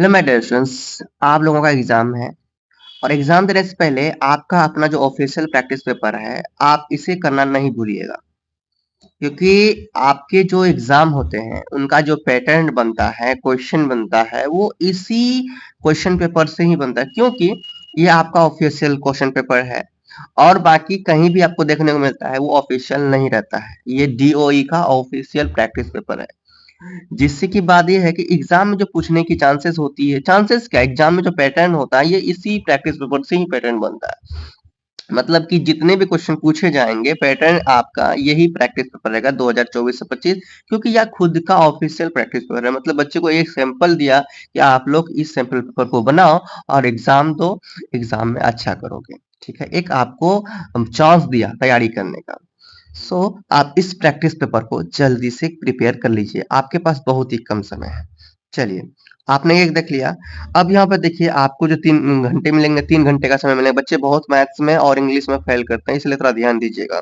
Hello my dear students, आप लोगों का एग्जाम है और एग्जाम देने से पहले आपका अपना जो ऑफिशियल प्रैक्टिस पेपर है आप इसे करना नहीं भूलिएगा, क्योंकि आपके जो एग्जाम होते हैं उनका जो पैटर्न बनता है, क्वेश्चन बनता है, वो इसी क्वेश्चन पेपर से ही बनता है, क्योंकि ये आपका ऑफिशियल क्वेश्चन पेपर है और बाकी कहीं भी आपको देखने को मिलता है वो ऑफिशियल नहीं रहता है। ये डीओई का ऑफिशियल प्रैक्टिस पेपर है, जिससे की बात ये है कि एग्जाम में जो पूछने की चांसेस होती है, चांसेस क्या, एग्जाम में जो पैटर्न होता है ये इसी प्रैक्टिस पेपर से ही पैटर्न बनता है। मतलब कि जितने भी क्वेश्चन पूछे जाएंगे पैटर्न आपका यही प्रैक्टिस पेपर रहेगा 2024 से 25, क्योंकि यह खुद का ऑफिशियल प्रैक्टिस पेपर है। मतलब बच्चे को एक सैंपल दिया कि आप लोग इस सैंपल पेपर को बनाओ और एग्जाम दो, एग्जाम में अच्छा करोगे। ठीक है, एक आपको चांस दिया तैयारी करने का। आप इस प्रैक्टिस पेपर को जल्दी से प्रिपेयर कर लीजिए, आपके पास बहुत ही कम समय है। चलिए, आपने एक देख लिया। अब यहाँ पर देखिए आपको जो 3 घंटे मिलेंगे, 3 घंटे का समय मिलेगा। बच्चे बहुत मैथ्स में और इंग्लिश में फेल करते हैं, इसलिए थोड़ा ध्यान दीजिएगा।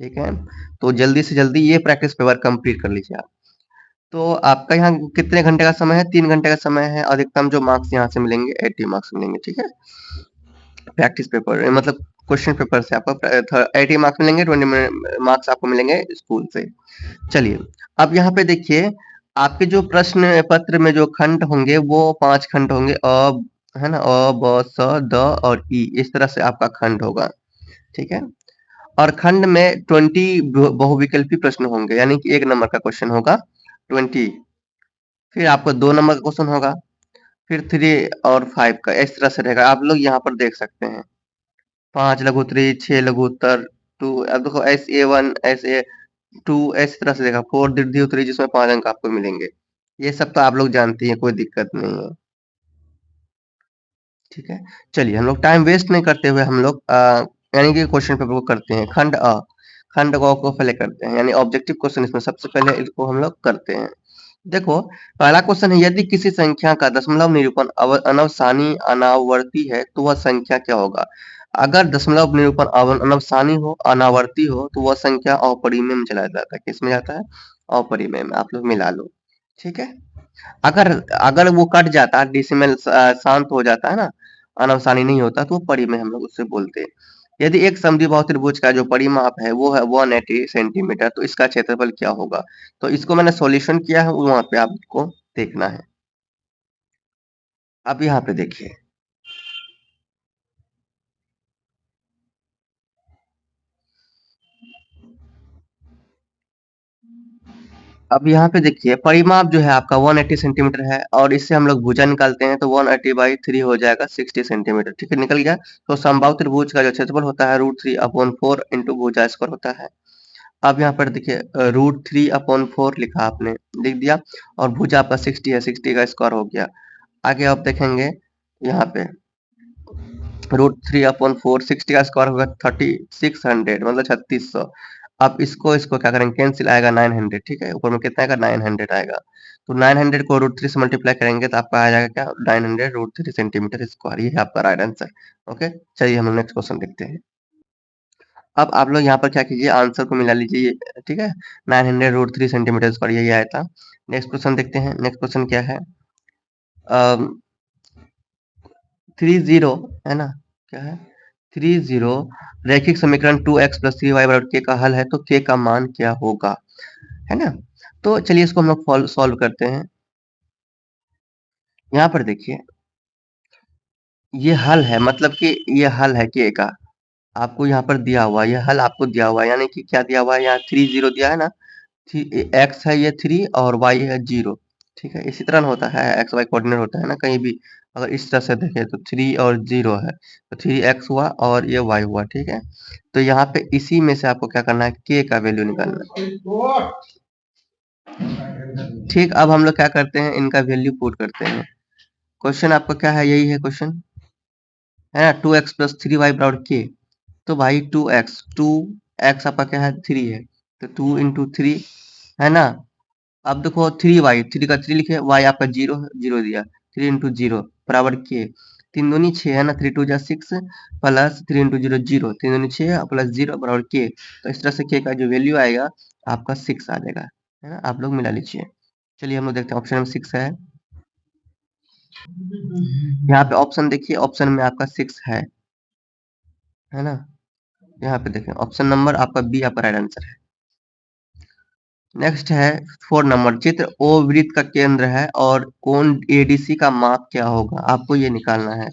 ठीक है? तो जल्दी से जल्दी ये प्रैक्टिस पेपर कंप्लीट कर लीजिए आप। तो आपका यहाँ कितने घंटे का समय है? 3 घंटे का समय है। अधिकतम जो मार्क्स यहाँ से मिलेंगे 80 मार्क्स मिलेंगे। ठीक है? प्रैक्टिस पेपर मतलब क्वेश्चन पेपर से आपको 80 मार्क्स मिलेंगे, 20 मार्क्स आपको मिलेंगे स्कूल से। चलिए, अब यहाँ पे देखिए आपके जो प्रश्न पत्र में जो खंड होंगे वो 5 खंड होंगे। है ना, अ ब स द और ई, इस तरह से आपका खंड होगा। ठीक है, और खंड में 20 बहुविकल्पी प्रश्न होंगे, यानी कि 1 नंबर का क्वेश्चन होगा 20। फिर आपको 2 नंबर का क्वेश्चन होगा, फिर 3 और 5 का, इस तरह से रहेगा। आप लोग यहाँ पर देख सकते हैं 5 लघु उत्तरी, 6 लघु उत्तर, 2। अब देखो SA1, SA2, इस तरह से देखा 4 दीर्घ उत्तरी, जिसमें 5 अंक आपको मिलेंगे। ये सब तो आप लोग जानते हैं, कोई दिक्कत नहीं है। ठीक है, चलिए हम लोग टाइम वेस्ट नहीं करते हुए हम लोग यानी कि क्वेश्चन पेपर को करते हैं। खंड अ, खंड ग को पहले करते हैं, यानी ऑब्जेक्टिव क्वेश्चन इसमें सबसे पहले इसको हम लोग करते हैं। देखो, पहला क्वेश्चन है, यदि किसी संख्या का दशमलव निरूपण अनवसानी अनावर्ती है तो वह संख्या क्या होगा? अगर दशमलव निरूपण अनवसानी हो, अनावर्ती हो, तो वह संख्या अपरिमेय में चला जाता है। किस में जाता है? अपरिमेय में। आप लोग मिला लो। ठीक है, अगर अगर वो कट जाता है, डेसिमल शांत हो जाता है ना, अनवसानी नहीं होता, तो वो परिमेय हम लोग उससे बोलते हैं। यदि एक समद्विबाहु त्रिभुज का जो परिमाप है वो है 180 सेंटीमीटर, तो इसका क्षेत्रफल क्या होगा? तो इसको मैंने सॉल्यूशन किया है, वहां पे आपको देखना है। अब यहाँ पे देखिए, अब यहाँ पे देखिए परिमाप जो है आपका 180 सेंटीमीटर है और इससे हम लोग भुजा निकालते हैं, तो 180/3 हो जाएगा 60 सेंटीमीटर। ठीक है, निकल गया। तो समबाहु त्रिभुज का जो क्षेत्रफल होता है √3/4 इंटू भुजा स्क्वायर होता है। अब यहाँ पर देखिए √3/4 लिखा आपने, लिख दिया, और भुजा आपका 60 है, 60 का स्क्वायर हो गया। आगे आप देखेंगे यहाँ पे √3/4, 60 का स्क्वायर होगा 3600, मतलब 3600। अब इसको इसको क्या करेंगे, कैंसिल आएगा 900। ठीक है, ऊपर में कितना आएगा? 900 आएगा। तो 900 को √3 से मल्टीप्लाई करेंगे तो आपका आ जाएगा क्या? 900 √3 सेंटीमीटर स्क्वायर। ये है आपका राइट आंसर। ओके, चलिए हम नेक्स्ट क्वेश्चन देखते हैं। अब आप लोग यहाँ पर क्या कीजिए, आंसर को मिला लीजिए। ठीक है, 900 √3 सेंटीमीटर स्क्वायर यही आया था। नेक्स्ट क्वेश्चन देखते हैं। नेक्स्ट क्वेश्चन क्या है? 30 है ना, क्या है? 30 रैखिक समीकरण 2x + 3y के का हल है, तो के का मान क्या होगा? है ना, तो चलिए इसको हम लोग सॉल्व करते हैं। यहाँ पर देखिए ये हल है, मतलब कि ये हल है के का। आपको यहाँ पर दिया हुआ, ये हल आपको दिया हुआ है, यानी कि क्या दिया हुआ है? यहाँ 30 दिया है ना, एक्स है ये 3 और वाई है 0। ठीक है, इसी तरह होता है, एक्स वाई कोऑर्डिनेट होता है ना कहीं भी। अगर इस तरह से देखें तो 3 और 0 है, तो 3x हुआ और ये y हुआ। ठीक है, तो यहाँ पे इसी में से आपको क्या करना है, k का वैल्यू निकालना है। ठीक, अब हम लोग क्या करते हैं, इनका वैल्यू पुट करते हैं। क्वेश्चन आपका क्या है? यही है क्वेश्चन, है ना, 2x + 3y के। तो भाई 2x आपका क्या है? 3 है, तो 2 × 3, है ना। अब देखो 3y, 3 का 3 लिखे, y आपका 0 है, 0 दिया, 3 × 0 बराबर के। 3 दूनी 6 है ना, 3 2 जा 6 प्लस 3 × 0 0, 3 दूनी 6 प्लस 0 बराबर के। तो इस तरह से के का जो वैल्यू आएगा आपका 6 आ जाएगा, है ना। आप लोग मिला लीजिए। चलिए हम लोग देखते हैं, ऑप्शन नंबर 6 है। यहाँ पे ऑप्शन देखिए, ऑप्शन में आपका 6 है ना। यहाँ पे देखें ऑप्शन नंबर आपका बी आपका राइट आंसर है। नेक्स्ट है 4 नंबर, चित्र ओ वृत्त का केंद्र है और कोण एडीसी का माप क्या होगा, आपको ये निकालना है।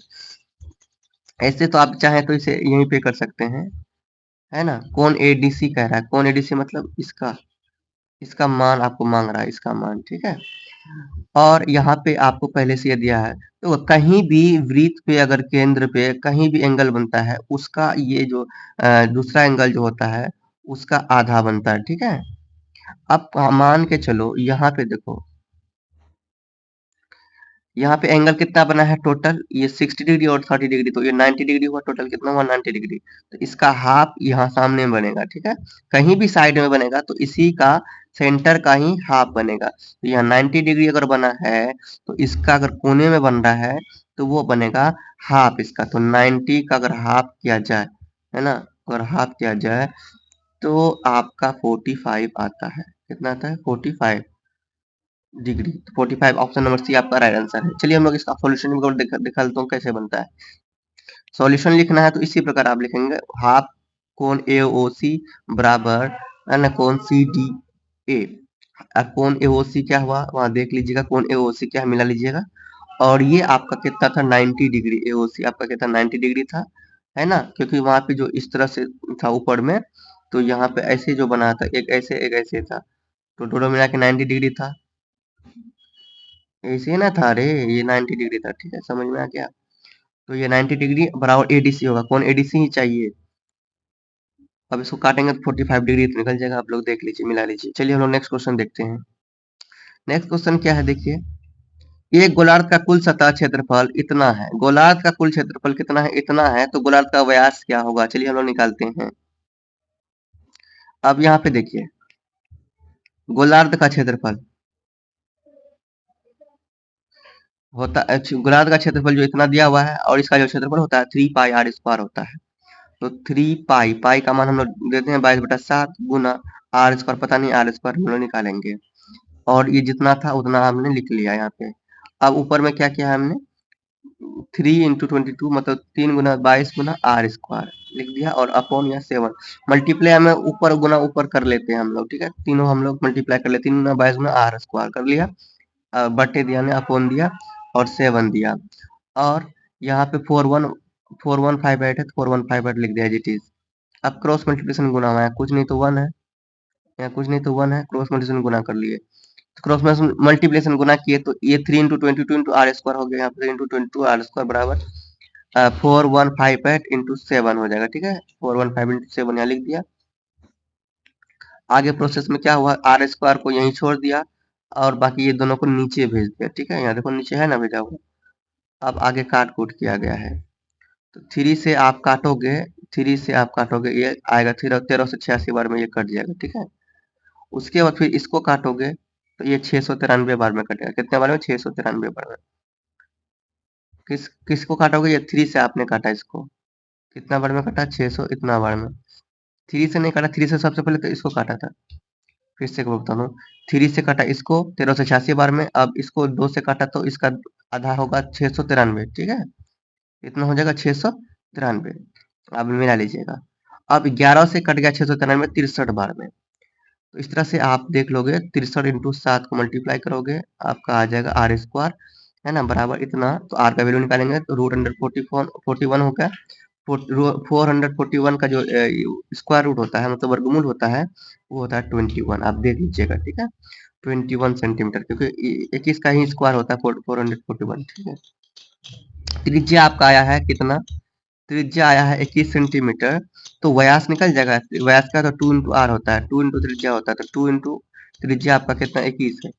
ऐसे तो आप चाहें तो इसे यहीं पे कर सकते हैं, है ना। कोण एडीसी कह रहा है, कोण एडीसी मतलब इसका इसका मान आपको मांग रहा है, इसका मान, ठीक है। और यहाँ पे आपको पहले से ये दिया है, तो कहीं भी वृत्त पे अगर केंद्र पे कहीं भी एंगल बनता है, उसका ये जो दूसरा एंगल जो होता है उसका आधा बनता है, ठीक है। अब मान के चलो यहाँ पे देखो, यहाँ पे एंगल कितना बना है टोटल, ये 60 डिग्री और 30 डिग्री, तो ये 90 डिग्री हुआ, टोटल कितना हुआ 90 डिग्री। तो इसका हाफ यहाँ सामने में बनेगा, ठीक है। कहीं भी साइड में बनेगा तो इसी का सेंटर का ही हाफ बनेगा। तो यहाँ 90 डिग्री अगर बना है तो इसका अगर कोने में बन रहा है तो वो बनेगा हाफ इसका। तो 90 का अगर हाफ किया जाए, है ना, अगर हाफ किया जाए तो आपका 45 आता है। कितना आता है 45 डिग्री। 45 ऑप्शन नंबर सी आपका राइट आंसर है। चलिए हम लोग इसका सॉल्यूशन भी दिखा देता हूँ कैसे बनता है। सॉल्यूशन लिखना है तो इसी प्रकार आप लिखेंगे, हाफ कोण ए ओ सी बराबर, है ना, कोण सी डी ए। कोण ए ओ सी क्या हुआ वहां देख लीजिएगा, कोण ए ओ सी क्या है मिला लीजिएगा। और ये आपका कितना था 90 डिग्री, ए ओ सी आपका कितना 90 डिग्री था, है ना, क्योंकि वहां पे जो इस तरह से था ऊपर में, तो यहाँ पे ऐसे जो बना था, एक ऐसे था, तो दोनों मिला के 90 डिग्री था। ऐसे ना था रे, ये 90 डिग्री था, ठीक है, समझ में आ गया। तो ये 90 डिग्री बराबर एडीसी होगा, कौन एडीसी ही चाहिए। अब इसको काटेंगे तो 45 डिग्री तो निकल जाएगा, आप लोग देख लीजिए मिला लीजिए। चलिए हम लोग नेक्स्ट क्वेश्चन देखते हैं। नेक्स्ट क्वेश्चन क्या है देखिए, एक गोलार्ध का कुल सतह क्षेत्रफल इतना है, गोलार्ध का कुल क्षेत्रफल कितना है, इतना है, तो गोलार्ध का व्यास क्या होगा, चलिए हम लोग निकालते हैं। अब यहाँ पे देखिए गोलार्ध का क्षेत्रफल होता है, गोलार्ध का क्षेत्रफल जो इतना दिया हुआ है और इसका जो क्षेत्रफल होता है 3 पाई आर स्क्वायर होता है। तो 3 पाई, पाई का मान हम लोग देते हैं 22/7 गुना आर स्क्वायर, पता नहीं आर स्क्वायर हम लोग निकालेंगे। और ये जितना था उतना हमने लिख लिया यहाँ पे। अब ऊपर में क्या किया है हमने, 3 × 22 मतलब 3 गुना 22 गुना आर स्क्वायर लिख दिया, और अपॉन या 7 मल्टीप्लाई में ऊपर गुना ऊपर कर लेते हैं हम लोग, ठीक है, तीनों हम लोग मल्टीप्लाई कर लेते हैं, 3 गुना 22 गुना आर स्क्वायर कर लिया, बटे दिया ने अपॉन दिया और 7 दिया। और यहाँ पे 4158 है तो 4158 लिख दिया एज इट इज। अब क्रॉस मल्टीप्लिकेशन गुना हुआ है, कुछ नहीं तो 1 है, यहाँ कुछ नहीं तो 1 है, क्रॉस मल्टीप्लिकेशन गुना कर लिए। तो क्रॉस मल्टीप्लिकेशन गुना किए तो ये 3 × 22 × आर स्क्वायर हो गया, यहाँ पे 3 × 22 आर स्क्वायर बराबर 4158 इंटू 7 हो जाएगा, ठीक है, 415 इंटू 7 यहाँ लिख दिया। आगे प्रोसेस में क्या हुआ, आर स्क्वायर को यहीं छोड़ दिया और बाकी ये दोनों को नीचे भेज दिया, ठीक है, यहाँ देखो नीचे है ना भेजा हुआ। अब आगे काट कूट किया गया है, तो 3 से आप काटोगे, 3 से आप काटोगे ये आएगा 1386 बार में ये कट जाएगा, ठीक है। उसके बाद फिर इसको काटोगे तो ये 693 बार में कटेगा, कितने बार में 693 बार में। किसको काटोगे, ये 3 से आपने काटा इसको, कितना बार में कटा 600 इतना बार में। 3 से नहीं काटा, 3 से सबसे पहले तो इसको काटा था, फिर से बता दूं, 3 से काटा इसको 1386 बार में, अब इसको 2 से काटा तो इसका आधा होगा 693, ठीक है, इतना हो जाएगा 693। अब मिला लीजिएगा। अब 11 से कट गया 693 63 बार में। तो इस तरह से आप देख लोगे, 63 इंटू 7 को मल्टीप्लाई करोगे आपका आ जाएगा आर स्क्वायर, है ना, बराबर इतना। तो आर का वैल्यू निकालेंगे तो √141 हो गया। 441 का जो स्क्वायर रूट होता है मतलब वर्गमूल होता है वो होता है 21, आप देख लीजिएगा, ठीक है, 21 सेंटीमीटर, क्योंकि 21 का ही स्क्वायर होता है 441, ठीक है। त्रिज्या आपका आया है कितना, त्रिज्या आया है 21 सेंटीमीटर, तो व्यास निकल जाएगा, व्यास का तो 2 इंटू आर होता है, 2 इंटू त्रिज्या होता है, तो 2 इंटू त्रिज्या आपका कितना 21 है,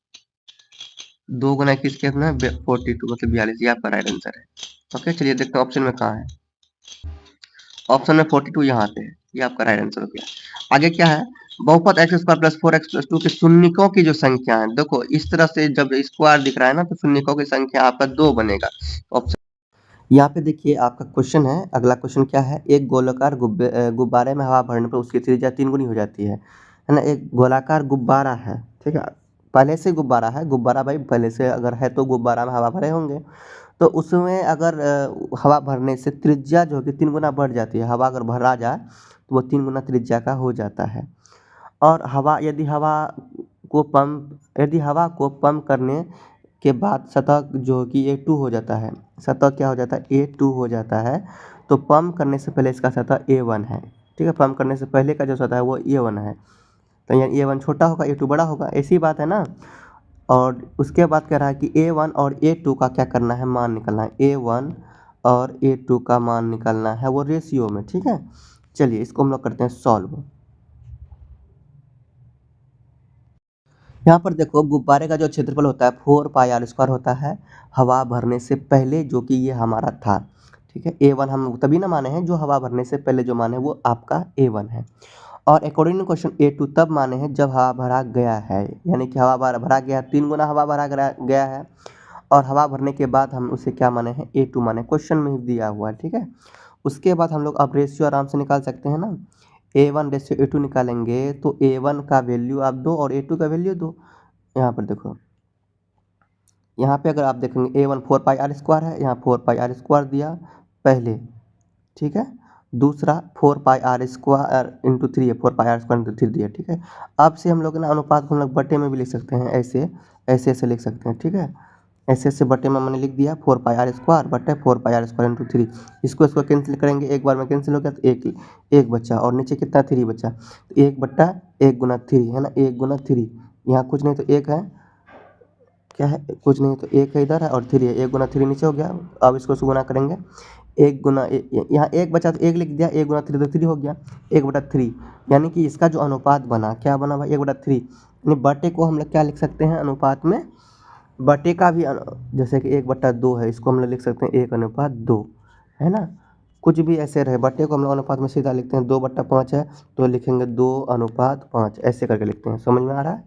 2 गुना 21 कितना 42 मतलब 42, ये आपका राइट आंसर है। ओके चलिए देखते हैं ऑप्शन में कहाँ है, ऑप्शन में 42 यहाँ पे है, ये आपका राइट आंसर हो गया। आगे क्या है, बहुपद x² + 4x + 2 के शून्यकों की जो संख्या है, देखो इस तरह से जब स्क्वायर दिख रहा है ना तो शून्यकों की संख्या आपका 2 बनेगा। ऑप्शन यहाँ पे देखिए आपका क्वेश्चन है, अगला क्वेश्चन क्या है, एक गोलाकार गुब्बारे में हवा भरने पर उसकी त्रिज्या 3 गुनी हो जाती है ना। एक गोलाकार गुब्बारा है, ठीक है, पहले से गुब्बारा है, गुब्बारा भाई पहले से अगर है तो गुब्बारा में हवा भरे होंगे, तो उसमें अगर हवा भरने से त्रिज्या जो है कि 3 गुना बढ़ जाती है। हवा अगर भरा जाए तो वो 3 गुना त्रिज्या का हो जाता है। और यदि हवा को पंप करने के बाद सतह जो कि A2 हो जाता है, सतह क्या हो जाता है, A2 हो जाता है, तो पंप करने से पहले इसका सतह A1 है। ठीक है, पंप करने से पहले का जो सतह है वो A1 है, तो यानी A1 छोटा होगा, A2 बड़ा होगा, ऐसी बात है ना। और उसके बाद कह रहा है कि A1 और A2 का क्या करना है, मान निकालना है। A1 और A2 का मान निकालना है वो रेशियो में। ठीक है, चलिए इसको हम लोग करते हैं सॉल्व। यहाँ पर देखो गुब्बारे का जो क्षेत्रफल होता है 4πr² होता है हवा भरने से पहले, जो कि ये हमारा था। ठीक है, A1 हम तभी ना माने हैं जो हवा भरने से पहले जो माने वो आपका A1 है। और अकॉर्डिंग टू क्वेश्चन A2 तब माने हैं जब हवा भरा गया है, यानी कि हवा भरा गया, 3 गुना हवा भरा गया है। और हवा भरने के बाद हम उसे क्या माने हैं, A2 माने, क्वेश्चन में ही दिया हुआ है। ठीक है, उसके बाद हम लोग अब रेशियो आराम से निकाल सकते हैं ना। A1:A2 निकालेंगे तो A1 का वैल्यू आप दो और A2 का वैल्यू दो। यहाँ पर देखो, यहाँ पे अगर आप देखेंगे A1 4πr² है, यहाँ 4πr² दिया पहले। ठीक है, दूसरा 4πr² × 3 है, 4πr² × 3 दिया। ठीक है, अब से हम लोग ना अनुपात को हम लोग बटे में भी लिख सकते हैं, ऐसे ऐसे ऐसे लिख सकते हैं। ठीक है, ऐसे ऐसे बटे में मैंने लिख दिया 4πr² बटे 4πr² × 3। इसको कैंसिल करेंगे, एक बार में कैंसिल हो गया तो एक बचा, और नीचे कितना 3 बचा, तो 1/1 × 3 है ना, 1 × 3। यहाँ कुछ नहीं तो 1 है, क्या है, कुछ नहीं तो 1 है इधर है और 3 है, 1 × 3 नीचे हो गया। अब इसको गुना करेंगे, यहाँ 1 बचा तो 1 लिख दिया, 1 × 3 तो 3 हो गया, 1/3। यानी कि इसका जो अनुपात बना, क्या बना भाई, 1/3। यानी बटे को हम लोग क्या लिख सकते हैं अनुपात में, बटे का भी जैसे कि 1/2 है, इसको हम लोग लिख सकते हैं 1:2, है ना। कुछ भी ऐसे रहे, बटे को हम लोग अनुपात में सीधा लिखते हैं। 2/5 है तो लिखेंगे 2:5, ऐसे करके लिखते हैं। समझ में आ रहा है,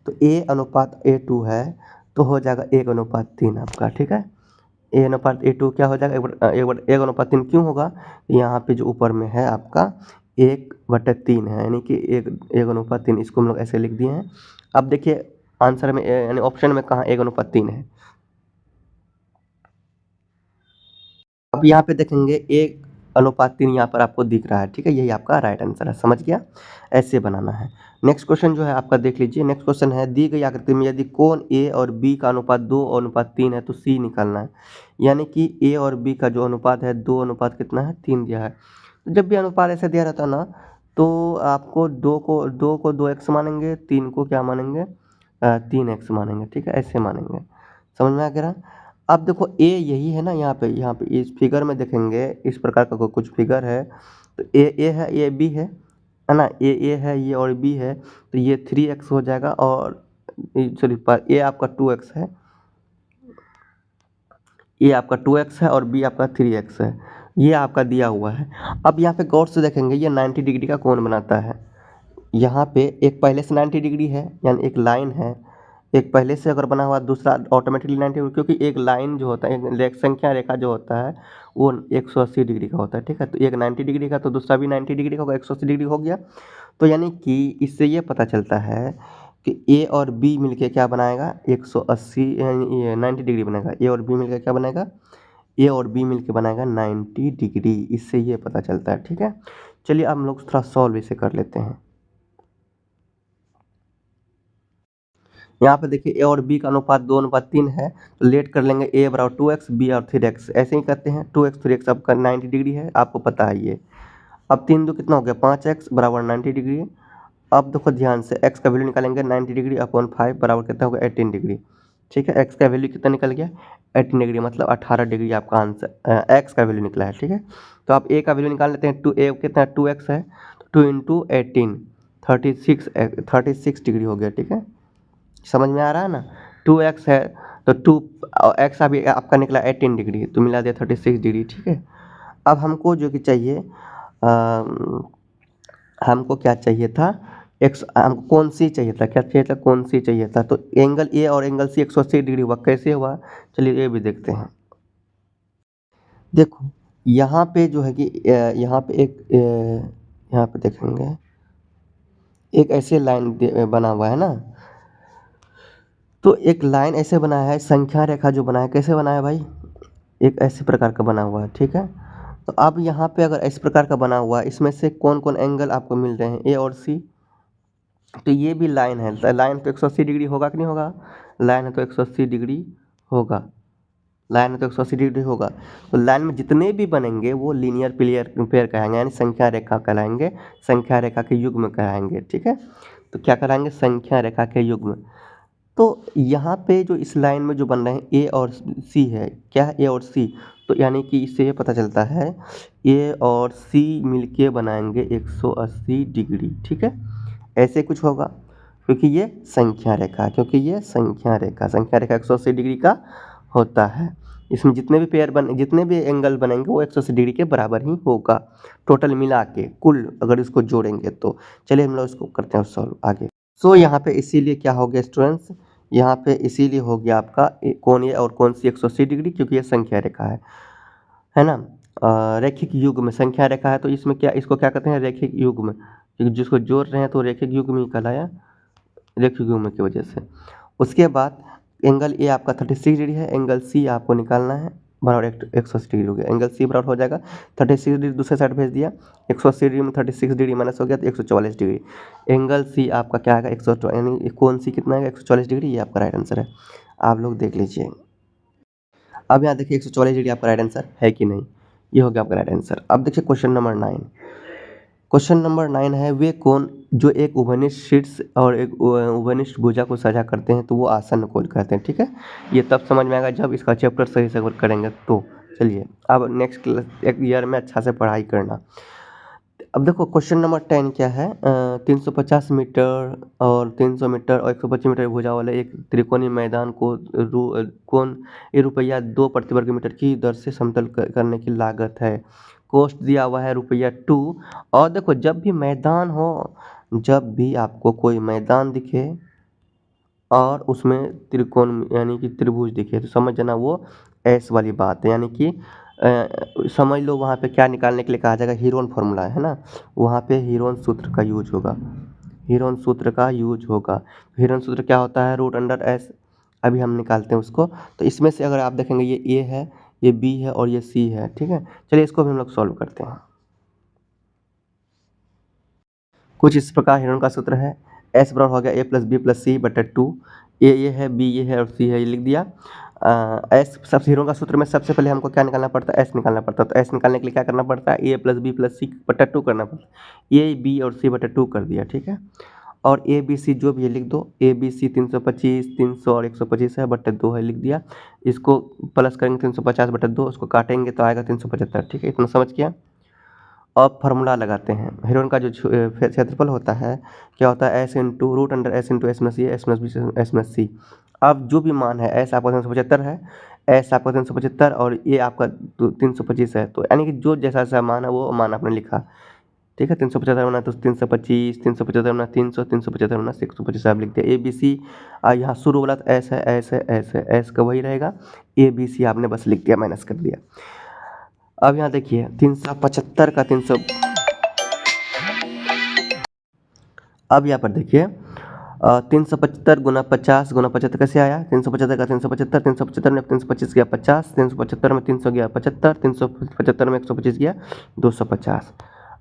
तो A:2 है तो हो जाएगा 1:3 आपका। ठीक है, A:2 क्या हो जाएगा, 1:3 क्यों होगा, यहाँ पे जो ऊपर में है आपका 1/3 है, यानी कि 1:3। इसको हम लोग ऐसे लिख दिए हैं। अब देखिए आंसर में यानी ऑप्शन में कहाँ 1:3 है। अब यहाँ पे देखेंगे 1:3 यहाँ पर आपको दिख रहा है। ठीक है, यही आपका राइट आंसर है, समझ गया, ऐसे बनाना है। नेक्स्ट क्वेश्चन जो है आपका देख लीजिए। नेक्स्ट क्वेश्चन है, दी गई आकृति में यदि कोण ए और बी का अनुपात 2:3 है तो सी निकालना है। यानी कि ए और बी का जो अनुपात है 2 अनुपात कितना है, 3 दिया है। तो जब भी अनुपात ऐसे दिया रहता है ना, तो आपको 2 को 2x मानेंगे, 3 को क्या मानेंगे, 3x मानेंगे। ठीक है, ऐसे मानेंगे। समझ में आ गया। अब देखो ए यही है ना, यहाँ पे इस फिगर में देखेंगे, इस प्रकार का कुछ फिगर है, तो ए है, ये बी है ना, ए है ये और बी है, तो ये 3x हो जाएगा, और सॉरी ए आपका 2x है, ये आपका 2x है और बी आपका 3x है, ये आपका दिया हुआ है। अब यहाँ पे गौर से देखेंगे, ये 90 डिग्री का कोण बनाता है। यहाँ पे एक पहले से 90 डिग्री है, यानी एक लाइन है, एक पहले से अगर बना हुआ, दूसरा ऑटोमेटिकली 90 डिग्री, क्योंकि एक लाइन जो होता है, एक संख्या रेखा जो होता है वो 180 डिग्री का होता है। ठीक है, तो एक 90 डिग्री का तो दूसरा भी 90 डिग्री का होगा, 180 डिग्री हो गया। तो यानी कि इससे ये पता चलता है कि ए और बी मिलके क्या बनाएगा, 180 यानी ये 90 डिग्री बनेगा। ए और बी मिलकर क्या बनाएगा, ए और बी मिलकर बनाएगा 90 डिग्री, इससे ये पता चलता है। ठीक है, चलिए अब हम लोग थोड़ा सॉल्व इसे कर लेते हैं। यहाँ पे देखिए ए और बी का अनुपात 2:3 है, तो लेट कर लेंगे a बराबर 2x, b और 3x, ऐसे ही करते हैं। 2x 3x आपका 90 डिग्री है, आपको पता है ये। अब 3 2 कितना हो गया, 5x बराबर 90 डिग्री। अब देखो ध्यान से x का वैल्यू निकालेंगे, 90 डिग्री अपॉन 5 बराबर कितना होगा, 18 डिग्री। ठीक है, x का वैल्यू कितना निकल गया, 18 डिग्री, मतलब 18 डिग्री आपका आंसर x का वैल्यू निकला है। ठीक है, तो आप a का वैल्यू निकाल लेते हैं। a कितना है, 2x है, तो 2 × 18 36 डिग्री हो गया। ठीक है, समझ में आ रहा है ना। 2x है तो 2 x अभी आपका निकला 18 डिग्री, तो मिला दिया 36 डिग्री। ठीक है, अब हमको जो कि चाहिए, हमको क्या चाहिए था, हमको कौन सी चाहिए था, क्या चाहिए था, कौन सी चाहिए था। तो एंगल ए और एंगल सी 180 डिग्री हुआ, कैसे हुआ, चलिए ये भी देखते हैं। देखो यहाँ पे जो है कि यहाँ पे यहाँ पे देखेंगे एक ऐसे लाइन बना हुआ है ना, तो एक लाइन ऐसे बनाया है, संख्या रेखा जो बनाया है, कैसे बनाया भाई, एक ऐसे प्रकार का बना हुआ है, ठीक है। तो अब यहाँ पे अगर इस प्रकार का बना हुआ है, इसमें से कौन कौन एंगल आपको मिल रहे हैं, ए और सी। तो ये भी लाइन है, तो लाइन तो 180 डिग्री होगा कि नहीं होगा, लाइन है तो 180 डिग्री होगा, लाइन है तो 180 डिग्री होगा। तो लाइन में जितने भी बनेंगे वो लीनियर पेयर कहेंगे, यानी संख्या रेखा कहलाएंगे, संख्या रेखा के युग्म कहलाएंगे, ठीक है। तो क्या कहलाएंगे, संख्या रेखा के युग्म। तो यहाँ पे जो इस लाइन में जो बन रहे हैं ए और सी है, क्या है ए और सी, तो यानी कि इससे ये पता चलता है ए और सी मिलके बनाएंगे 180 डिग्री, ठीक है। ऐसे कुछ होगा क्योंकि ये संख्या रेखा है, क्योंकि ये संख्या रेखा 180 डिग्री का होता है। इसमें जितने भी एंगल बनेंगे वो 180 डिग्री के बराबर ही होगा, टोटल मिला के कुल अगर इसको जोड़ेंगे तो। चलिए हम लोग इसको करते हैं सॉल्व आगे। सो यहाँ पे इसीलिए क्या हो गया स्टूडेंट्स, यहाँ पे इसीलिए हो गया आपका कौन ये और कौन सी 180 डिग्री, क्योंकि ये संख्या रेखा है ना। रैखिक युग्म संख्या रेखा है, तो इसमें क्या, इसको क्या कहते हैं, रैखिक युग्म, क्योंकि जिसको जोड़ रहे हैं तो रैखिक युग्म ही कहलाया, रैखिक युग्म की वजह से। उसके बाद एंगल ए आपका 36 डिग्री है, एंगल सी आपको निकालना है बराबर 180 डिग्री हो गया, एंगल सी बराबर हो जाएगा 36 डिग्री, दूसरे साइड भेज दिया, 180 डिग्री में 36 डिग्री माइनस हो गया तो 144 डिग्री। एंगल सी आपका क्या आएगा, 100 यानी कौन सी कितना आएगा, 144 डिग्री, ये आपका राइट आंसर है। आप लोग देख लीजिए। अब यहाँ देखिए 144 डिग्री आपका राइट आंसर है कि नहीं, ये हो गया आपका राइट आंसर। अब देखिए क्वेश्चन नंबर 9, क्वेश्चन नंबर 9 है, वे कौन जो एक उभयनिष्ठ शीर्ष और एक उभयनिष्ठ भुजा को साझा करते हैं तो वो आसन्न कोण कहते हैं, ठीक है। ये तब समझ में आएगा जब इसका चैप्टर सही से करेंगे तो। चलिए अब नेक्स्ट क्लास एक ईयर में अच्छा से पढ़ाई करना। अब देखो क्वेश्चन नंबर 10 क्या है, 350 मीटर और 300 मीटर और 125 मीटर भुजा वाले एक त्रिकोणीय मैदान को कौन ये रुपया 2 प्रति वर्ग मीटर की दर से समतल करने की लागत है। कॉस्ट दिया हुआ है रुपया 2। और देखो जब भी मैदान हो, जब भी आपको कोई मैदान दिखे और उसमें त्रिकोण यानी कि त्रिभुज दिखे तो समझ जाना वो ऐस वाली बात है, यानी कि समझ लो वहाँ पे क्या निकालने के लिए कहा जाएगा, हीरोन फार्मूला है ना, वहाँ पे हीरोन सूत्र का यूज होगा, हीरोन सूत्र का यूज होगा। हीरोन सूत्र क्या होता है, रूट अंडर एस, अभी हम निकालते हैं उसको। तो इसमें से अगर आप देखेंगे ये ए है, ये बी है और ये सी है, ठीक है। चलिए इसको भी हम लोग सॉल्व करते हैं। कुछ इस प्रकार हीरोन का सूत्र है, एस बराबर हो गया ए प्लस बी प्लस सी बटा 2, ए ये है, बी ये है और सी है, ये लिख दिया। एस सब हीरोन का सूत्र में सबसे पहले हमको क्या निकालना पड़ता है, एस निकालना पड़ता है। तो एस निकालने के लिए क्या करना पड़ता है, ए प्लस बी प्लस सी बटा 2 करना पड़ता है, ए बी और सी बटा 2 कर दिया, ठीक है। और ए बी सी जो भी है लिख दो, ए बी सी 325 300 और 125 है बटा 2 है, लिख दिया। इसको प्लस करेंगे 350 बटा 2, उसको काटेंगे तो आएगा 375, ठीक है। इतना समझ गया। अब फार्मूला लगाते हैं, हीरोन का जो क्षेत्रफल होता है क्या होता है, S into root under S into S plus S plus B S plus C. अब जो भी मान है, एस आपका 375 है, एस आपका 375 और ये आपका 325 है, तो यानी कि जो जैसा जैसा मान है वो मान आपने लिखा, ठीक है। 375 होना तो 325, 375 होना 300, 375 होना 125 आप लिख दिया। ए बी सी यहाँ शुरू वाला एस है, एस है, एस है, एस का वही रहेगा, ए बी सी आपने बस लिख दिया, माइनस कर दिया। अब यहाँ देखिए 375 का 300, अब यहाँ पर देखिए 375 गुना 50 गुना 75 कैसे आया, 375 का 375, 375 में 325 गया 50, 375 में 300 गया 75, 375 में 125 गया 250।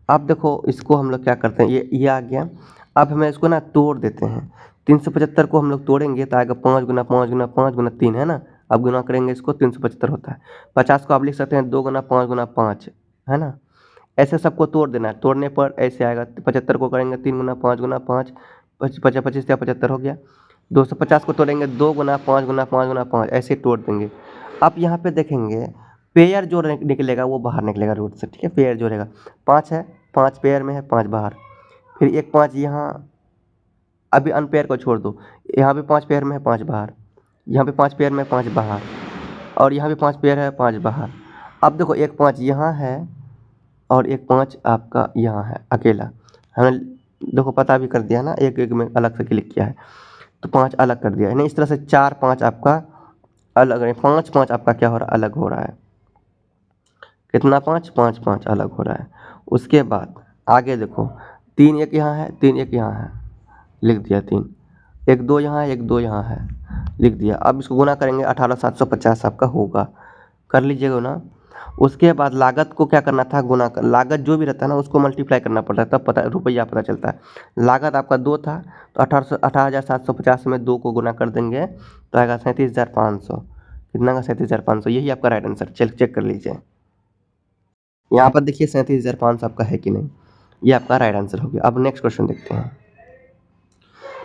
अब देखो इसको हम लोग क्या करते हैं, ये आ गया। अब हमें इसको ना तोड़ देते हैं, 375 को हम लोग तोड़ेंगे तो आएगा 5 गुना 5 गुना 5 गुना 3 है ना। अब गुना करेंगे इसको 375 होता है। 50 को आप लिख सकते हैं 2 गुना 5 गुना 5 है ना। ऐसे सबको तोड़ देना है, तोड़ने पर ऐसे आएगा, 75 को करेंगे 3 गुना 5 गुना 5, 25 या 75 हो गया। 250 को तोड़ेंगे 2 गुना 5 गुना 5 गुना 5, ऐसे तोड़ देंगे। अब यहाँ पे देखेंगे पेयर जो निकलेगा वो बाहर निकलेगा रूट से, ठीक है। पेयर जोड़ेगा 5 है, 5 पेयर में है, 5 बाहर, फिर एक 5 यहाँ, अभी अनपेयर को छोड़ दो, यहाँ भी 5 पेयर में है, 5 बाहर, यहाँ पे 5 पेयर में 5 बाहर, और यहाँ भी 5 पेयर है, 5 बाहर। अब देखो एक 5 यहाँ है और एक 5 आपका यहाँ है अकेला, हमने देखो पता भी कर दिया ना, एक एक में अलग से क्लिक किया है तो 5 अलग कर दिया है नहीं। इस तरह से 4 5 आपका अलग है, 5 5 आपका क्या हो रहा है, अलग हो रहा है। कितना 5 5 5 अलग हो रहा है। उसके बाद आगे देखो 3 एक यहाँ है, 3 एक यहाँ है, लिख दिया 3, एक 2 यहाँ है, एक 2 यहाँ है, लिख दिया। अब इसको गुना करेंगे 18750 आपका होगा, कर लीजिएगा ना। उसके बाद लागत को क्या करना था, गुना कर, लागत जो भी रहता है ना उसको मल्टीप्लाई करना पड़ता है, तब पता रुपया पता चलता है। लागत आपका 2 था तो 18,750 में 2 को गुना कर देंगे तो आएगा 37,500। कितना का 37,500, यही आपका राइट आंसर। चेक कर लीजिए यहाँ पर, देखिए 37,500 आपका है कि नहीं, ये आपका राइट आंसर हो गया। अब नेक्स्ट क्वेश्चन देखते हैं।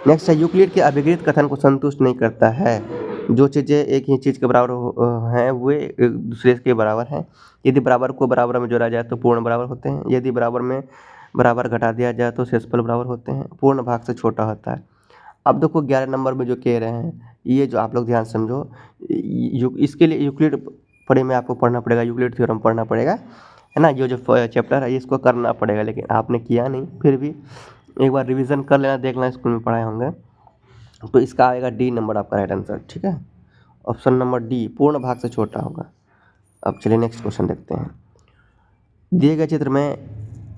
नेक्स्ट है, यूक्लिड के अभिगृहित कथन को संतुष्ट नहीं करता है। जो चीज़ें एक ही चीज़ के बराबर हैं वे एक दूसरे के बराबर हैं। यदि बराबर को बराबर में जोड़ा जाए तो पूर्ण बराबर होते हैं। यदि बराबर में बराबर घटा दिया जाए तो शेषफल बराबर होते हैं। पूर्ण भाग से छोटा होता है। अब देखो 11 नंबर में जो कह रहे हैं, ये जो आप लोग ध्यान समझो, इसके लिए यूक्लिड पढ़े में आपको पढ़ना पड़ेगा, यूक्लिड थ्योरम पढ़ना पड़ेगा, है ना। ये जो चैप्टर है इसको करना पड़ेगा, लेकिन आपने किया नहीं, फिर भी एक बार रिवीजन कर लेना, देख लेना, स्कूल में पढ़ाए होंगे। तो इसका आएगा डी नंबर आपका राइट आंसर, ठीक है। ऑप्शन नंबर डी, पूर्ण भाग से छोटा होगा। अब चलिए नेक्स्ट क्वेश्चन देखते हैं। दिए गए चित्र में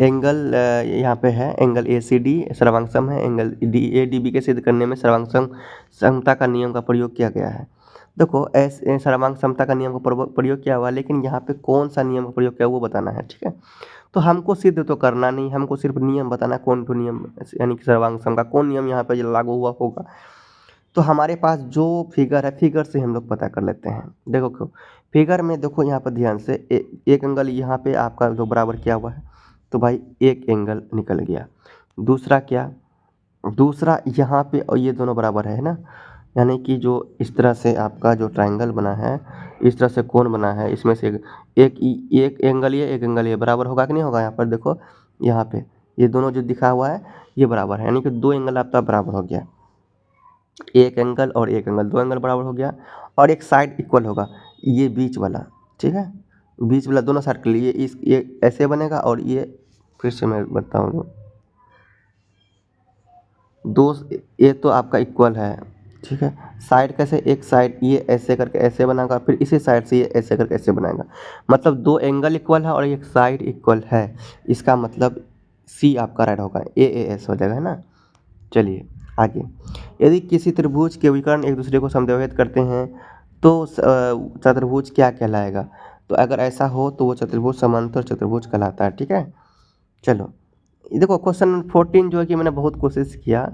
एंगल यहाँ पे है, एंगल ए सी डी सर्वांगसम है। Angle D A D B के सिद्ध करने में सर्वांगसम समता का नियम का प्रयोग किया गया है। देखो सर्वांग समता का नियम का प्रयोग किया हुआ, लेकिन यहाँ पे कौन सा नियम का प्रयोग किया वो बताना है, ठीक है। तो हमको सिद्ध तो करना नहीं, हमको सिर्फ नियम बताना है, कौन तो नियम, यानी कि सर्वांग सम का कौन नियम यहाँ पे लागू हुआ होगा। तो हमारे पास जो फिगर है, फिगर से हम लोग पता कर लेते हैं। देखो क्यों, फिगर में देखो यहाँ पर ध्यान से एक एंगल यहाँ पे आपका जो बराबर किया हुआ है, तो भाई एक एंगल निकल गया। दूसरा क्या, दूसरा यहाँ पे, और ये दोनों बराबर है ना, यानी कि जो इस तरह से आपका जो ट्रायंगल बना है, इस तरह से कोण बना है, इसमें से एक एंगल ये, एक एंगल ये बराबर होगा कि नहीं होगा। यहाँ पर देखो, यहाँ पे ये दोनों जो दिखा हुआ है ये बराबर है, यानी कि दो एंगल आपका बराबर हो गया। एक एंगल और एक एंगल, दो एंगल बराबर हो गया। और एक साइड इक्वल होगा, ये बीच वाला, ठीक है। बीच वाला दोनों साइड के लिए ये ऐसे बनेगा, और ये फिर से मैं बताऊँ, दो, ये तो आपका इक्वल है, ठीक है। साइड कैसे, एक साइड ये ऐसे करके ऐसे बनाएगा, फिर इसी साइड से ये ऐसे करके ऐसे बनाएगा। मतलब दो एंगल इक्वल है और एक साइड इक्वल है। इसका मतलब सी आपका राइट होगा, ए एस हो जाएगा, है ना। चलिए आगे। यदि किसी त्रिभुज के विकर्ण एक दूसरे को समद्विभाजित करते हैं तो चतुर्भुज क्या कहलाएगा। तो अगर ऐसा हो तो वो चतुर्भुज समांतर चतुर्भुज कहलाता है, ठीक है। चलो देखो क्वेश्चन नंबर 14 जो है कि मैंने बहुत कोशिश किया,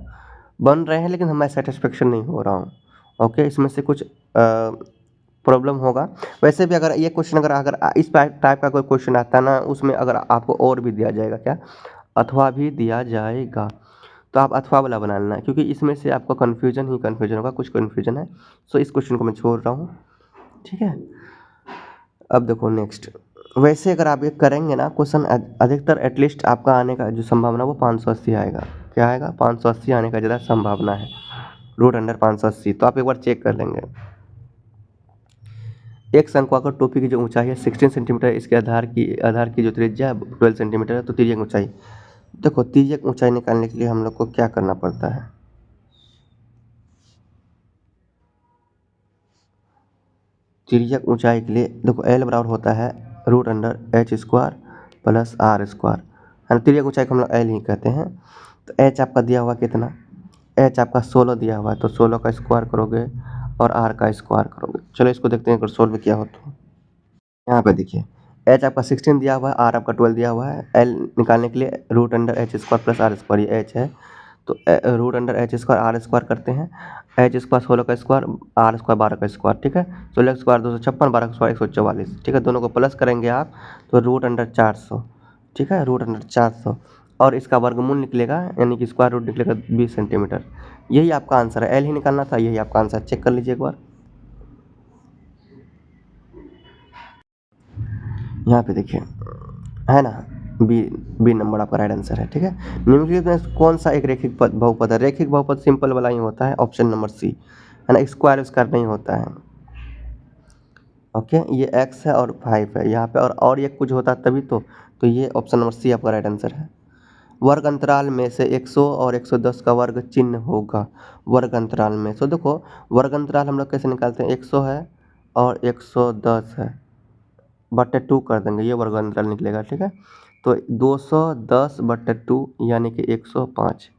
बन रहे हैं, लेकिन हमें सेटिस्फेक्शन नहीं हो रहा हूँ। ओके, इसमें से कुछ प्रॉब्लम होगा। वैसे भी अगर ये क्वेश्चन अगर इस टाइप का कोई क्वेश्चन आता ना, उसमें अगर आपको और भी दिया जाएगा, क्या अथवा भी दिया जाएगा, तो आप अथवा वाला बना लेना, क्योंकि इसमें से आपको कन्फ्यूजन ही कन्फ्यूजन होगा, कुछ कन्फ्यूजन है। सो इस क्वेश्चन को मैं छोड़ रहा हूँ, ठीक है। अब देखो नेक्स्ट, वैसे अगर आप ये करेंगे ना क्वेश्चन, अधिकतर एटलीस्ट आपका आने का जो संभावना वो 580 आएगा। क्या आएगा, 580 आने का ज़्यादा संभावना है, रूट अंडर 580। तो आप एक बार चेक कर लेंगे। एक शंक्वाकार टोपी की जो ऊंचाई है 16 सेंटीमीटर, इसके आधार की जो त्रिज्या है 12 सेंटीमीटर है। तो तिर्यक ऊंचाई, देखो तिर्यक ऊंचाई निकालने के लिए हम लोग को क्या करना पड़ता है। तिर्यक ऊंचाई के लिए देखो एल बराबर होता है root under H square plus R square, है ना। तिर्यक ऊंचाई को हम लोग एल ही कहते हैं। तो एच आपका दिया हुआ कितना, एच आपका 16 दिया हुआ है, तो 16 का स्क्वायर करोगे और आर का स्क्वायर करोगे। चलो इसको देखते हैं अगर सोल्व किया हो तो। यहाँ पे देखिए, एच आपका 16 दिया हुआ है, आर आपका 12 दिया हुआ है। एल निकालने के लिए root under H square plus R square, ये एच है, तो root under H square R square करते हैं। एच स्क्वायर 16 का स्क्वायर, आर स्क्वायर 12 का स्क्वायर, ठीक है। 16 का स्क्वायर 256, 12 का स्क्वायर 144, ठीक है। दोनों को प्लस करेंगे आप तो रूट अंडर 400, ठीक है, रूट अंडर 400। और इसका वर्गमूल निकलेगा, यानी कि स्क्वायर रूट निकलेगा 20 सेंटीमीटर। यही आपका आंसर है, एल ही निकालना था, यही आपका आंसर। चेक कर लीजिए एक बार। यहाँ पे देखिए, है ना, बी बी नंबर आपका राइट आंसर है, ठीक है। निम्नलिखित में कौन सा एक रैखिक बहुपद है। रैखिक बहुपद सिंपल वाला ही होता है, ऑप्शन नंबर सी, है ना। स्क्वायर स्क्वायर नहीं होता है। ओके, ये एक्स है और 5 है यहाँ पे, और ये कुछ होता तभी तो ये ऑप्शन नंबर सी आपका राइट आंसर है। वर्ग अंतराल में से 100 और 110 का वर्ग चिन्ह होगा। वर्ग अंतराल में, तो देखो वर्ग अंतराल हम लोग कैसे निकालते हैं, 100 है और 110 है, बटे 2 कर देंगे, ये वर्ग अंतराल निकलेगा, ठीक है। तो 210/2 यानी कि 105,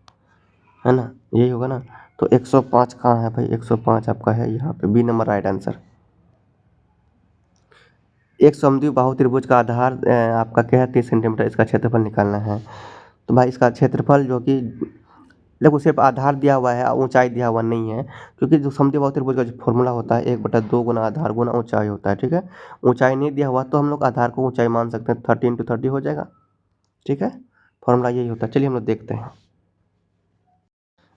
है ना, यही होगा ना। तो 105 कहाँ है भाई, 105 आपका है यहाँ पे, बी नंबर राइट आंसर। एक समद्विबाहु त्रिभुज का आधार आपका क्या है 30 सेंटीमीटर, इसका क्षेत्रफल निकालना है। तो भाई इसका क्षेत्रफल जो कि देखो सिर्फ आधार दिया हुआ है, ऊंचाई दिया हुआ नहीं है, क्योंकि जो समद्विबाहु त्रिभुज का जो फॉर्मूला होता है 1/2 गुना आधार गुना ऊंचाई होता है, ठीक है। ऊंचाई नहीं दिया हुआ तो हम लोग आधार को ऊंचाई मान सकते हैं, 30 × 30 हो जाएगा, ठीक है। फॉर्मूला यही होता है। चलिए हम लोग देखते हैं।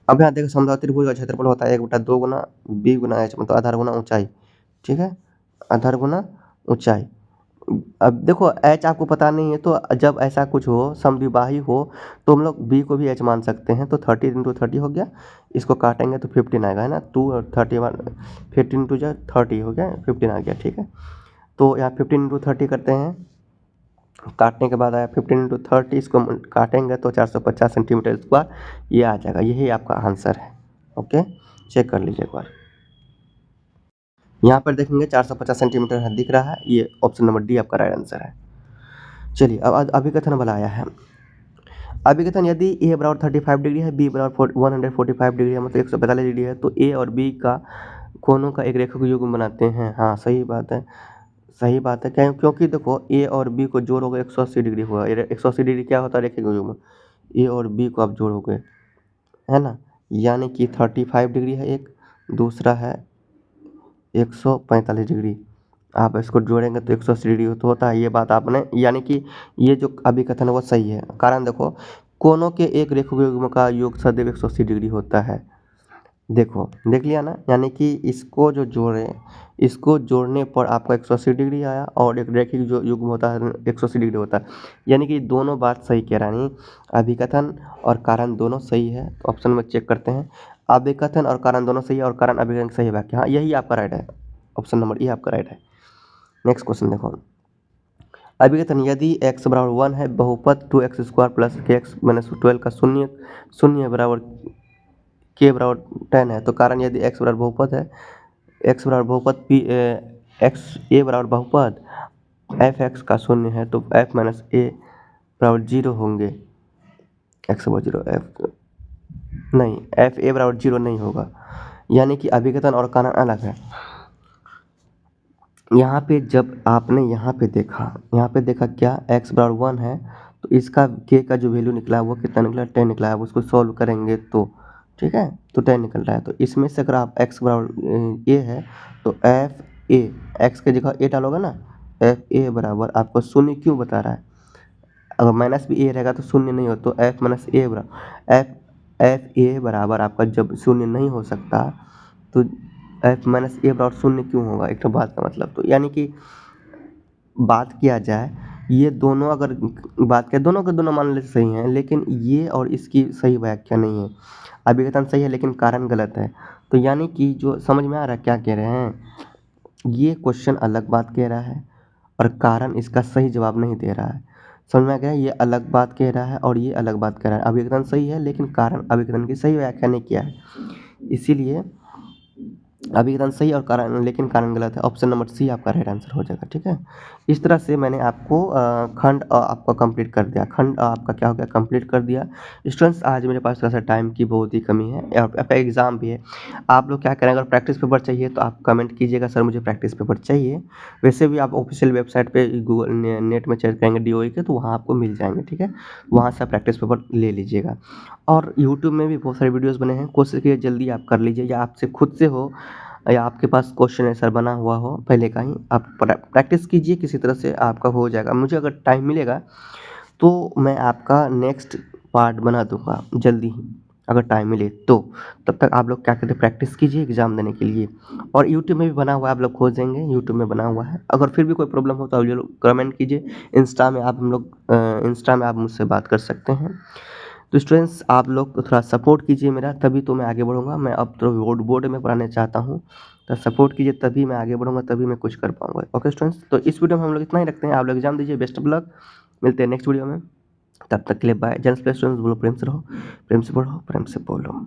अब यहाँ देखो समद्विबाहु त्रिभुज का क्षेत्रफल होता है 1/2 गुना बी गुना एच, मतलब आधार गुना ऊंचाई, ठीक है, आधार गुना ऊंचाई। अब देखो एच आपको पता नहीं है, तो जब ऐसा कुछ हो समद्विबाही हो तो हम लोग बी को भी एच मान सकते हैं। तो 30 × 30 हो गया, इसको काटेंगे तो 15 आएगा, है ना। 2 और 31 15 × 2 30 हो गया, 15 आ गया, ठीक है। तो यहाँ 15 × 30 करते हैं, काटने के बाद आया 15 × 30, इसको काटेंगे तो 450 सेंटीमीटर स्क्वायर ये आ जाएगा। यही आपका आंसर है। ओके, चेक कर लीजिए एक बार। यहाँ पर देखेंगे 450 सेंटीमीटर है, दिख रहा है, ये ऑप्शन नंबर डी आपका राइट आंसर है। चलिए अब अभिकथन वाला आया है। अभिकथन यदि ए बराबर 35 डिग्री है, बी बराबर 145 डिग्री है, मतलब 145 डिग्री है, तो ए और बी का कोनों का एक रेखा युग्म बनाते हैं। हाँ सही बात है, सही बात है। क्योंकि देखो ए और बी को जोड़ोगे 180 डिग्री होगा। 180 डिग्री क्या होता है रेखा युग्म, ए और बी को आप जोड़ोगे, है ना। यानी कि 35 डिग्री है एक, दूसरा है 145 डिग्री। आप इसको जोड़ेंगे तो 180 डिग्री तो होता है। ये बात आपने, यानी कि ये जो अभिकथन है वो सही है। कारण देखो कोनों के एक रेखा युग्म का योग सदैव 180 डिग्री होता है। देखो देख लिया ना, यानी कि इसको जो जोड़े, इसको जोड़ने पर आपका 180 डिग्री आया, और एक रेखिक जो युग्म होता है 180 डिग्री होता है। यानी कि दोनों बात सही कह रहा है, नहीं अभिकथन और कारण दोनों सही है। तो ऑप्शन में चेक करते हैं, अभिकथन और कारण दोनों सही है, और कारण अभिकथन सही वाक्य, हाँ यही आपका राइट है, ऑप्शन नंबर ए आपका राइट है। नेक्स्ट क्वेश्चन देखो, अभिकथन यदि x बराबर 1 है, बहुपद 2x² प्लस kx माइनस 12 का शून्य बराबर k बराबर 10 है। तो कारण यदि x बराबर बहुपद है, x बराबर बहुपद p x a बराबर बहुपद f x का शून्य है, तो f माइनस a बराबर 0 होंगे। x बराबर 0 f नहीं, f a बराबर 0 नहीं होगा। यानी कि अभिकथन और कारण अलग है। यहाँ पे जब आपने यहाँ पे देखा क्या x बराबर 1 है, तो इसका k का जो वैल्यू निकला वो कितना निकला, 10 निकला है। उसको सॉल्व करेंगे तो ठीक है, तो 10 निकल रहा है। तो इसमें से अगर आप x बराबर a है तो f a, x के जगह a डालोगे ना, f a बराबर आपको शून्य क्यों बता रहा है, अगर माइनस भी a रहेगा तो शून्य नहीं हो, तो f माइनस a बराबर f a बराबर आपका जब शून्य नहीं हो सकता तो f माइनस a बराबर शून्य क्यों होगा, एक तो बात का मतलब। तो यानी कि बात किया जाए, ये दोनों अगर बात करें, दोनों के दोनों मान लेते सही हैं, लेकिन ये और इसकी सही व्याख्या नहीं है। अभिकथन सही है लेकिन कारण गलत है। तो यानी कि जो समझ में आ रहा है क्या कह रहे हैं, ये क्वेश्चन अलग बात कह रहा है और कारण इसका सही जवाब नहीं दे रहा है। समझ में आ गया, ये अलग बात कह रहा है और ये अलग बात कह रहा है। अभिकथन सही है लेकिन कारण अभिकथन की सही व्याख्या नहीं किया है, इसीलिए अभिकथन सही और कारण, लेकिन कारण गलत है। ऑप्शन नंबर सी आपका राइट आंसर हो जाएगा, ठीक है। इस तरह से मैंने आपको खंड आपका कंप्लीट कर दिया, खंड आपका क्या हो गया, कंप्लीट कर दिया। स्टूडेंट्स आज मेरे पास थोड़ा सा टाइम की बहुत ही कमी है और आपका एग्ज़ाम भी है। आप लोग क्या करें, अगर प्रैक्टिस पेपर चाहिए तो आप कमेंट कीजिएगा सर मुझे प्रैक्टिस पेपर चाहिए। वैसे भी आप ऑफिशियल वेबसाइट पर गूगल नेट में चेक करेंगे DOE के, तो वहाँ आपको मिल जाएंगे, ठीक है। वहाँ से आप प्रैक्टिस पेपर ले लीजिएगा। और यूट्यूब में भी बहुत सारे वीडियोज़ बने हैं, कोशिश कीजिए जल्दी आप कर लीजिए, या आपसे खुद से हो या आपके पास क्वेश्चन आंसर बना हुआ हो पहले का ही, आप प्रैक्टिस कीजिए, किसी तरह से आपका हो जाएगा। मुझे अगर टाइम मिलेगा तो मैं आपका नेक्स्ट पार्ट बना दूंगा जल्दी ही, अगर टाइम मिले तो। तब तक आप लोग क्या करते, प्रैक्टिस कीजिए एग्ज़ाम देने के लिए। और यूट्यूब में भी बना हुआ है, आप लोग खोजेंगे यूट्यूब में बना हुआ है। अगर फिर भी कोई प्रॉब्लम हो तो आप लोग कमेंट कीजिए। इंस्टा में आप मुझसे बात कर सकते हैं। तो स्टूडेंट्स आप लोग थोड़ा सपोर्ट कीजिए मेरा, तभी तो मैं आगे बढ़ूँगा। मैं अब तो बोर्ड में पढ़ाने चाहता हूँ, तो सपोर्ट कीजिए तभी मैं आगे बढ़ूँगा, तभी मैं कुछ कर पाऊँगा। ओके स्टूडेंट्स, तो इस वीडियो में हम लोग इतना ही रखते हैं। आप लोग एग्जाम दीजिए, बेस्ट ऑफ लक, मिलते हैं नेक्स्ट वीडियो में। तब तक के लिए बाय। जेंट्स प्लस स्टूडेंट्स बोलो प्रेम से रहो, प्रेम से पढ़ो, प्रेम से बोलो।